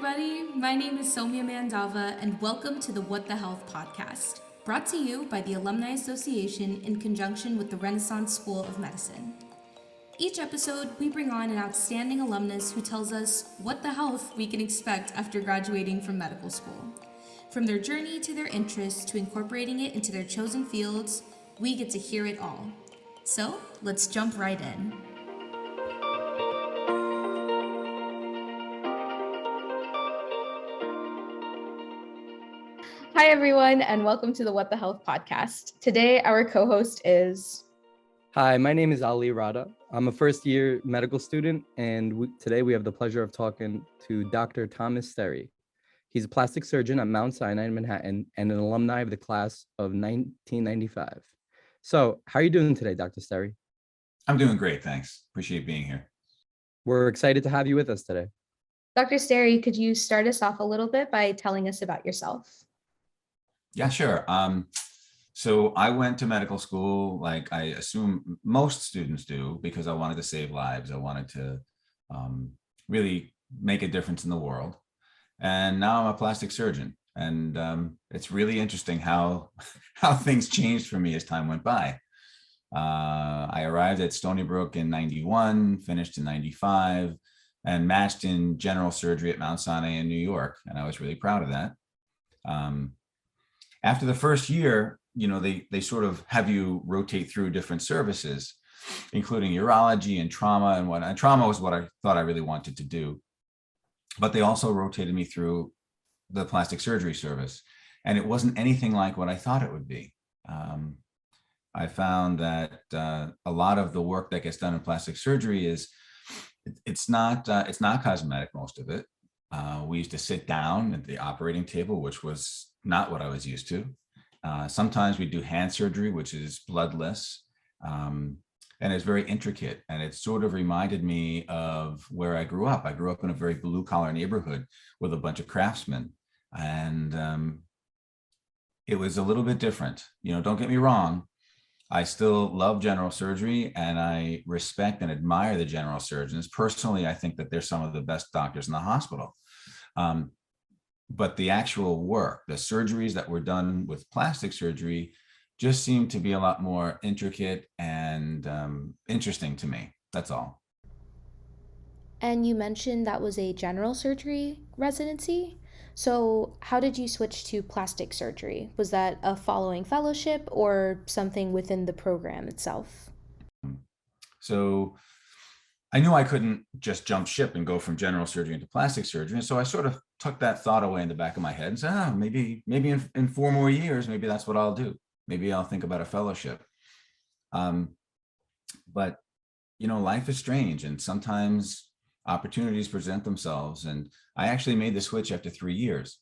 everybody. My name is Soumya Mandava, and welcome to the What the Health podcast, brought to you by the Alumni Association in conjunction with the Renaissance School of Medicine. Each episode, we bring on an outstanding alumnus who tells us what the health we can expect after graduating from medical school. From their journey to their interests to incorporating it into their chosen fields, we get to hear it all. So, let's jump right in. Hi, everyone, and welcome to the What the Health podcast. Today, our co-host is... Hi, my name is Ali Radwa. I'm a first-year medical student, and today we have the pleasure of talking to Dr. Sterry. He's a plastic surgeon at Mount Sinai in Manhattan and an alumni of the class of 1995. So, how are you doing today, Dr. Sterry? I'm doing great, thanks. Appreciate being here. We're excited to have you with us today. Dr. Sterry, could you start us off a little bit by telling us about yourself? Yeah, sure. So I went to medical school, like I assume most students do, because I wanted to save lives. I wanted to really make a difference in the world. And now I'm a plastic surgeon. And it's really interesting how things changed for me as time went by. I arrived at Stony Brook in 91, finished in 95, and matched in general surgery at Mount Sinai in New York. And I was really proud of that. After the first year, they sort of have you rotate through different services, including urology and trauma and whatnot. And trauma was what I thought I really wanted to do. But they also rotated me through the plastic surgery service. And it wasn't anything like what I thought it would be. I found that a lot of the work that gets done in plastic surgery it's not cosmetic, most of it. We used to sit down at the operating table, which was not what I was used to. Sometimes we do hand surgery, which is bloodless, and it's very intricate. And it sort of reminded me of where I grew up. I grew up in a very blue-collar neighborhood with a bunch of craftsmen, and it was a little bit different. Don't get me wrong. I still love general surgery, and I respect and admire the general surgeons. Personally, I think that they're some of the best doctors in the hospital. But the actual work, the surgeries that were done with plastic surgery just seemed to be a lot more intricate and interesting to me. That's all. And you mentioned that was a general surgery residency. So how did you switch to plastic surgery? Was that a following fellowship or something within the program itself? So I knew I couldn't just jump ship and go from general surgery into plastic surgery. And so I sort of took that thought away in the back of my head and said, maybe in 4 more years, maybe that's what I'll do. Maybe I'll think about a fellowship. But, life is strange, and sometimes opportunities present themselves. And I actually made the switch after 3 years.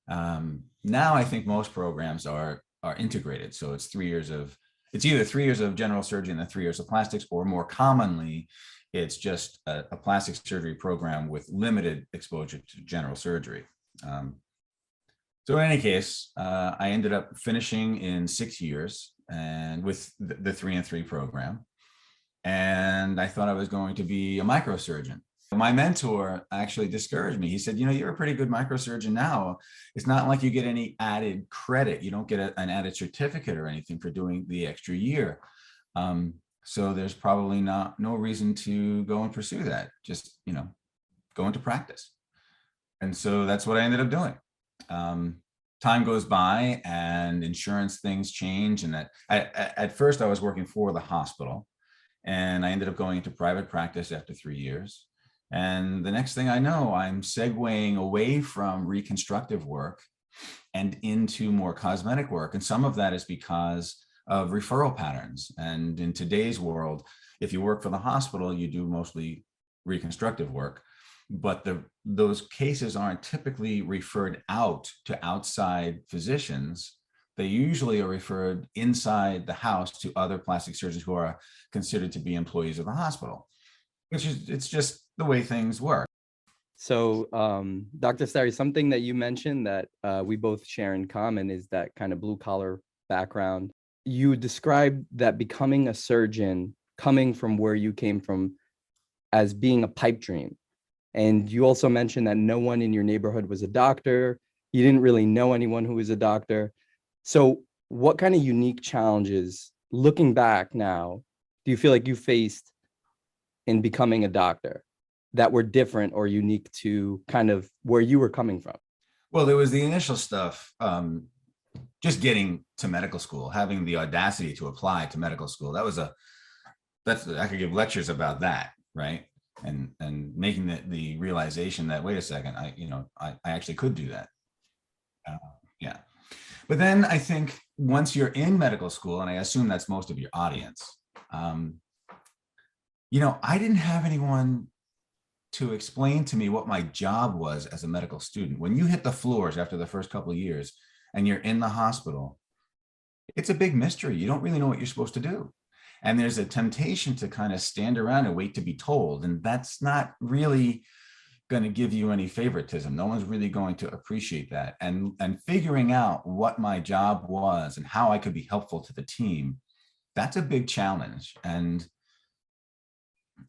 Now I think most programs are integrated. So it's either 3 years of general surgery and then 3 years of plastics, or more commonly, it's just a plastic surgery program with limited exposure to general surgery. So in any case, I ended up finishing in 6 years and with the 3-in-3 program. And I thought I was going to be a microsurgeon. My mentor actually discouraged me. He said, you're a pretty good microsurgeon now. It's not like you get any added credit. You don't get an added certificate or anything for doing the extra year. So there's probably no reason to go and pursue that. Just, go into practice. And so that's what I ended up doing. Time goes by and insurance things change. And at first I was working for the hospital, and I ended up going into private practice after 3 years. And the next thing I know, I'm segueing away from reconstructive work and into more cosmetic work. And some of that is because of referral patterns. And in today's world, if you work for the hospital, you do mostly reconstructive work, but those cases aren't typically referred out to outside physicians. They usually are referred inside the house to other plastic surgeons who are considered to be employees of the hospital, it's just the way things work. So, Dr. Sterry, something that you mentioned that we both share in common is that kind of blue-collar background. You described that becoming a surgeon, coming from where you came from, as being a pipe dream. And you also mentioned that no one in your neighborhood was a doctor. You didn't really know anyone who was a doctor. So what kind of unique challenges, looking back now, do you feel like you faced in becoming a doctor that were different or unique to kind of where you were coming from? Well, there was the initial stuff, just getting to medical school, having the audacity to apply to medical school. I could give lectures about that, right? And making the realization that, wait a second, I actually could do that. Yeah. But then I think once you're in medical school, and I assume that's most of your audience, I didn't have anyone to explain to me what my job was as a medical student. When you hit the floors after the first couple of years and you're in the hospital, it's a big mystery. You don't really know what you're supposed to do. And there's a temptation to kind of stand around and wait to be told. And that's not really going to give you any favoritism. No one's really going to appreciate that. And figuring out what my job was and how I could be helpful to the team, that's a big challenge. And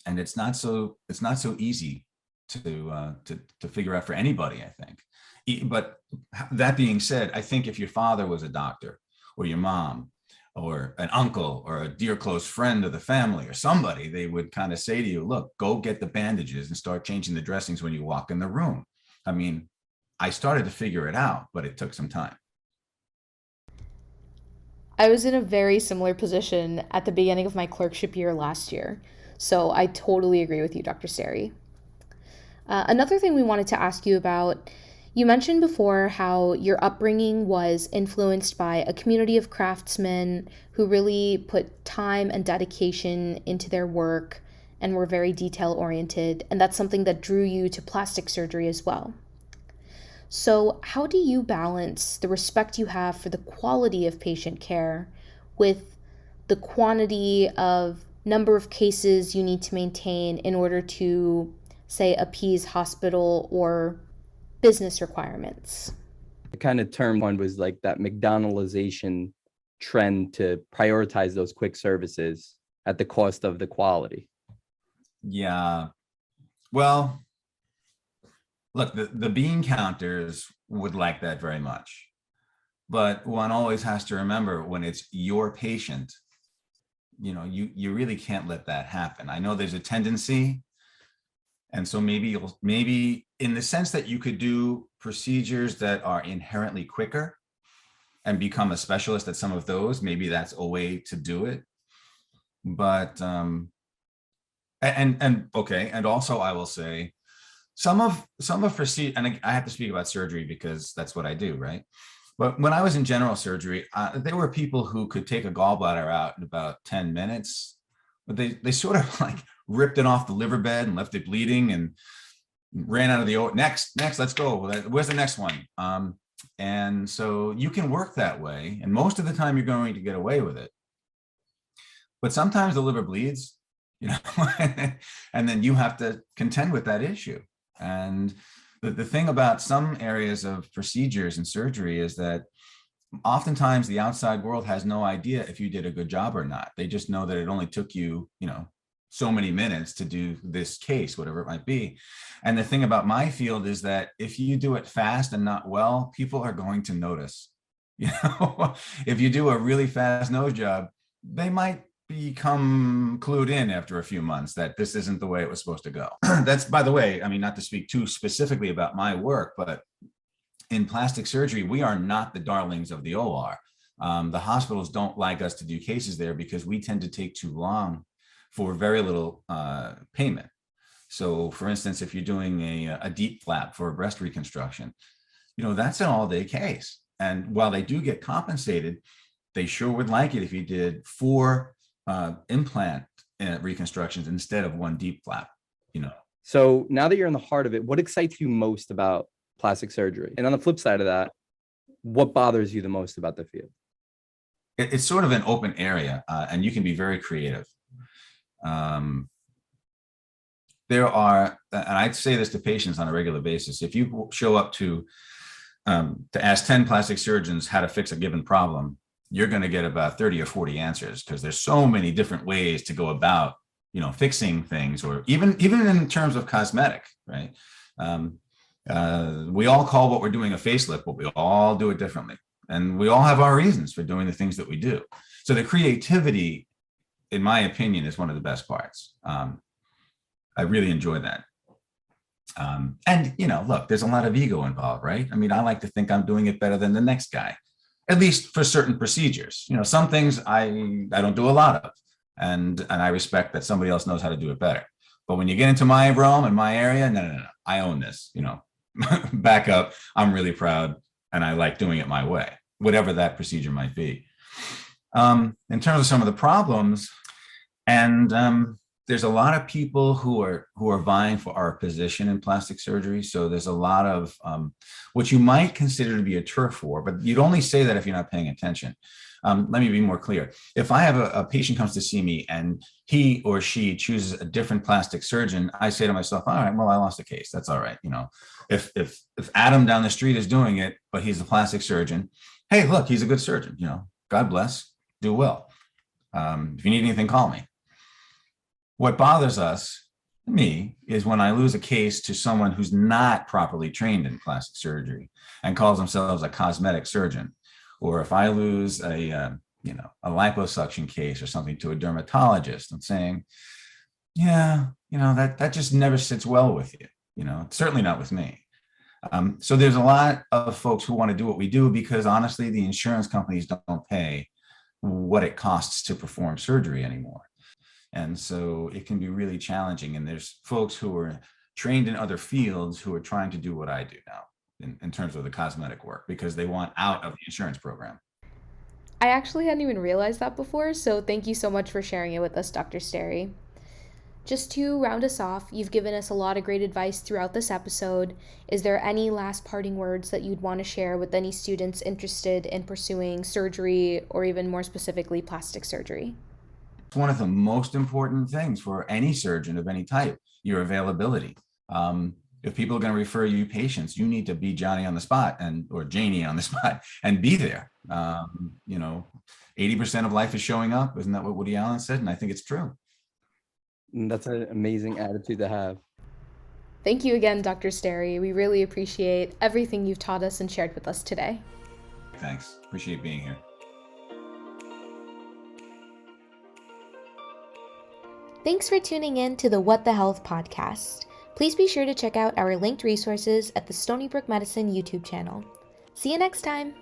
it's not so easy to figure out for anybody, I think. But that being said, I think if your father was a doctor, or your mom, or an uncle, or a dear close friend of the family, or somebody, they would kind of say to you, look, go get the bandages and start changing the dressings when you walk in the room. I mean, I started to figure it out, but it took some time. I was in a very similar position at the beginning of my clerkship year last year. So I totally agree with you, Dr. Sterry. Another thing we wanted to ask you about, you mentioned before how your upbringing was influenced by a community of craftsmen who really put time and dedication into their work and were very detail-oriented, and that's something that drew you to plastic surgery as well. So how do you balance the respect you have for the quality of patient care with the quantity of number of cases you need to maintain in order to, say, appease hospital or business requirements? The kind of term one was like that McDonaldization trend to prioritize those quick services at the cost of the quality. Yeah. Well, look, the bean counters would like that very much. But one always has to remember, when it's your patient, you really can't let that happen. I know there's a tendency. And so maybe in the sense that you could do procedures that are inherently quicker and become a specialist at some of those, maybe that's a way to do it. But, and also I will say, some of procedure, and I have to speak about surgery because that's what I do, right? But when I was in general surgery, there were people who could take a gallbladder out in about 10 minutes, but they sort of like ripped it off the liver bed and left it bleeding and ran out of the next, let's go. Where's the next one? And so you can work that way, and most of the time you're going to get away with it. But sometimes the liver bleeds, and then you have to contend with that issue. And the thing about some areas of procedures and surgery is that oftentimes the outside world has no idea if you did a good job or not. They just know that it only took you, so many minutes to do this case, whatever it might be. And the thing about my field is that if you do it fast and not well, people are going to notice. If you do a really fast nose job, they might become clued in after a few months that this isn't the way it was supposed to go. That's, by the way, not to speak too specifically about my work, but in plastic surgery, we are not the darlings of the OR. The hospitals don't like us to do cases there because we tend to take too long for very little payment. So for instance, if you're doing a deep flap for a breast reconstruction, that's an all-day case. And while they do get compensated, they sure would like it if you did 4 implant reconstructions instead of 1 deep flap, So now that you're in the heart of it, what excites you most about plastic surgery? And on the flip side of that, what bothers you the most about the field? It's sort of an open area, and you can be very creative. There are, and I say this to patients on a regular basis, if you show up to ask 10 plastic surgeons how to fix a given problem, you're going to get about 30 or 40 answers, because there's so many different ways to go about fixing things, or even in terms of cosmetic, right? We all call what we're doing a facelift, but we all do it differently. And we all have our reasons for doing the things that we do. So the creativity, in my opinion, is one of the best parts. I really enjoy that. And, look, there's a lot of ego involved, right? I mean, I like to think I'm doing it better than the next guy, at least for certain procedures. Some things I don't do a lot of, and I respect that somebody else knows how to do it better. But when you get into my realm and my area, no, I own this, back up. I'm really proud, and I like doing it my way, whatever that procedure might be. In terms of some of the problems, and there's a lot of people who are vying for our position in plastic surgery. So there's a lot of what you might consider to be a turf war, but you'd only say that if you're not paying attention. Let me be more clear. If I have a patient comes to see me and he or she chooses a different plastic surgeon, I say to myself, all right, well, I lost a case. That's all right. If Adam down the street is doing it, but he's a plastic surgeon, hey, look, he's a good surgeon. God bless, do well. If you need anything, call me. What bothers me, is when I lose a case to someone who's not properly trained in plastic surgery and calls themselves a cosmetic surgeon, or if I lose a liposuction case or something to a dermatologist and saying, that just never sits well with you. Certainly not with me. So there's a lot of folks who want to do what we do because honestly, the insurance companies don't pay what it costs to perform surgery anymore. And so it can be really challenging. And there's folks who are trained in other fields who are trying to do what I do now in terms of the cosmetic work because they want out of the insurance program. I actually hadn't even realized that before, so thank you so much for sharing it with us, Dr. Sterry. Just to round us off, you've given us a lot of great advice throughout this episode. Is there any last parting words that you'd want to share with any students interested in pursuing surgery or even more specifically plastic surgery? It's one of the most important things for any surgeon of any type, your availability. If people are going to refer you patients, you need to be Johnny on the spot or Janie on the spot and be there. 80% of life is showing up. Isn't that what Woody Allen said? And I think it's true. That's an amazing attitude to have. Thank you again, Dr. Sterry. We really appreciate everything you've taught us and shared with us today. Thanks. Appreciate being here. Thanks for tuning in to the What the Health podcast. Please be sure to check out our linked resources at the Stony Brook Medicine YouTube channel. See you next time.